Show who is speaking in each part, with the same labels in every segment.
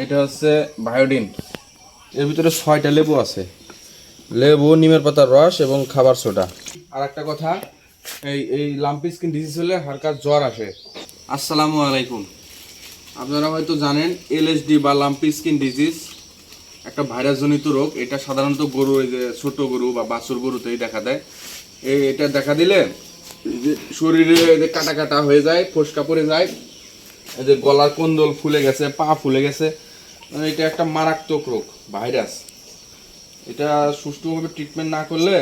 Speaker 1: এটা হচ্ছে বায়োডিন। এর ভিতরে 6টা লেবু আছে, লেবু, নিমের পাতার রস এবং খাবার সোডা। আর একটা কথা, এই এই লাম্পি স্কিন ডিজিজ হলে হালকা জ্বর আসে। আসসালামু আলাইকুম। আপনারা হয়তো জানেন এলএসডি বা লাম্পি স্কিন ডিজিজ একটা ভাইরাস জনিত রোগ। এটা সাধারণত গরু, এই যে ছোট গরু বা বাছুর গরুতেই দেখা দেয়। এটা দেখা দিলে যে শরীরে যে কাটা কাটা হয়ে যায়, ফোসকা পড়ে যায়, এই যে গলার কোন্দল ফুলে গেছে, পা ফুলে গেছে। মানে এটা একটা মারাত্মক রোগ, ভাইরাস। এটা সুষ্ঠুভাবে ট্রিটমেন্ট না করলে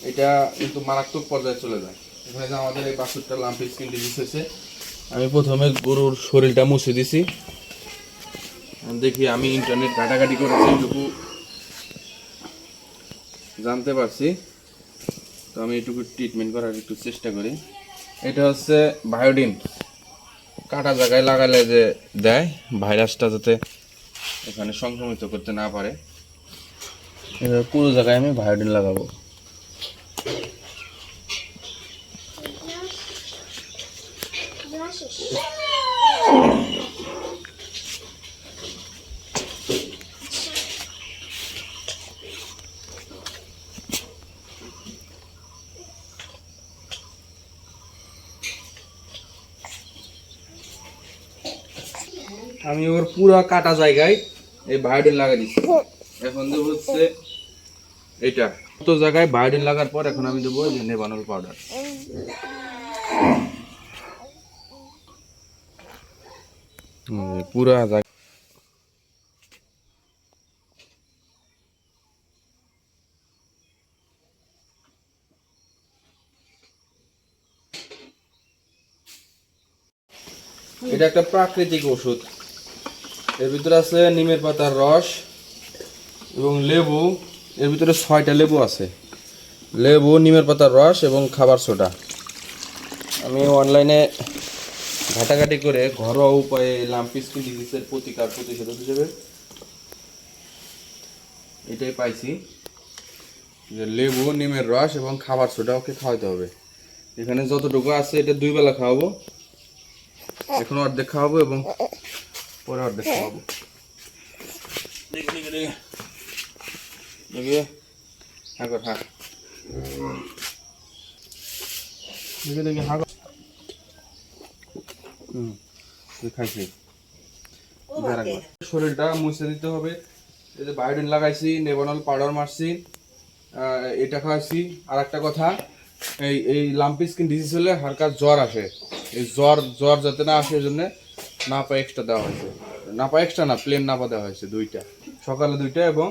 Speaker 1: এটা কিন্তু মারাত্মক পর্যায়ে চলে যায়। এখানে যে আমাদের এই বাছুরটা লাম্পি স্কিন ডিজিজ হয়েছে, আমি প্রথমে গরুর শরীরটা মুছে দিছি। দেখি, আমি ইন্টারনেট ঘাটাঘাটি করেছি, এটুকু জানতে পারছি, তো আমি এটুকু ট্রিটমেন্ট করার একটু চেষ্টা করি। এটা হচ্ছে বায়োডিন। কাটা জায়গায় লাগালে যে দেয়, ভাইরাসটা যাতে এখানে সংক্রমিত করতে না পারে, এবার পুরো জায়গায় আমি বায়োডিন লাগাবো। আমি ওর পুরো কাটা জায়গায় এই বায়োডিন লাগাই দিচ্ছি। এখন দেবো হচ্ছে এটা তো জায়গায় বায়োডিন লাগার পর এখন আমি দেবো যে নেভানোল পাউডার। পুরা জায়গা এটা একটা প্রাকৃতিক ওষুধ। এর ভিতরে আছে নিমের পাতার রস এবং লেবু। এর ভিতরে 6টা লেবু আছে, লেবু, নিমের পাতার রস এবং খাবার সোডা। আমি অনলাইনে ঘাটাঘাটি করে ঘরোয়া উপায়ে লাম্পি স্কিন ডিজিজের প্রতিষেধক হিসেবে এটাই পাইছি, যে লেবু, নিমের রস এবং খাবার সোডা ওকে খাওয়াতে হবে। এখানে যতটুকু আছে এটা 2 বেলা খাওয়াবো। এখন অর্ধেক খাওয়াবো এবং পরে অর্ধেক খাওয়াবো। দেখি দেখি দেখি দেখি, হ্যাঁ হ্যাঁ দেখি দেখি, হ্যাঁ খাইছি। শরীরটা মুছে দিতে হবে। এই যে বায়োডিন লাগাইছি, নেভানোল পাউডার মারছি, এটা খাওয়াইছি। আর একটা কথা, এই এই লাম্পি স্কিন ডিজিজ হলে হালকা জ্বর আসে। এই জ্বর যাতে না আসে, এই জন্য নাপা এক্সট্রা দেওয়া হয়েছে। নাপা এক্সট্রা না, প্লেন নাপা দেওয়া হয়েছে 2টা, সকালে 2টা এবং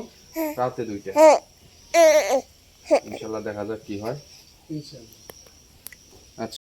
Speaker 1: রাতে 2টা। ইনশাল্লাহ দেখা যাক কি হয়। আচ্ছা।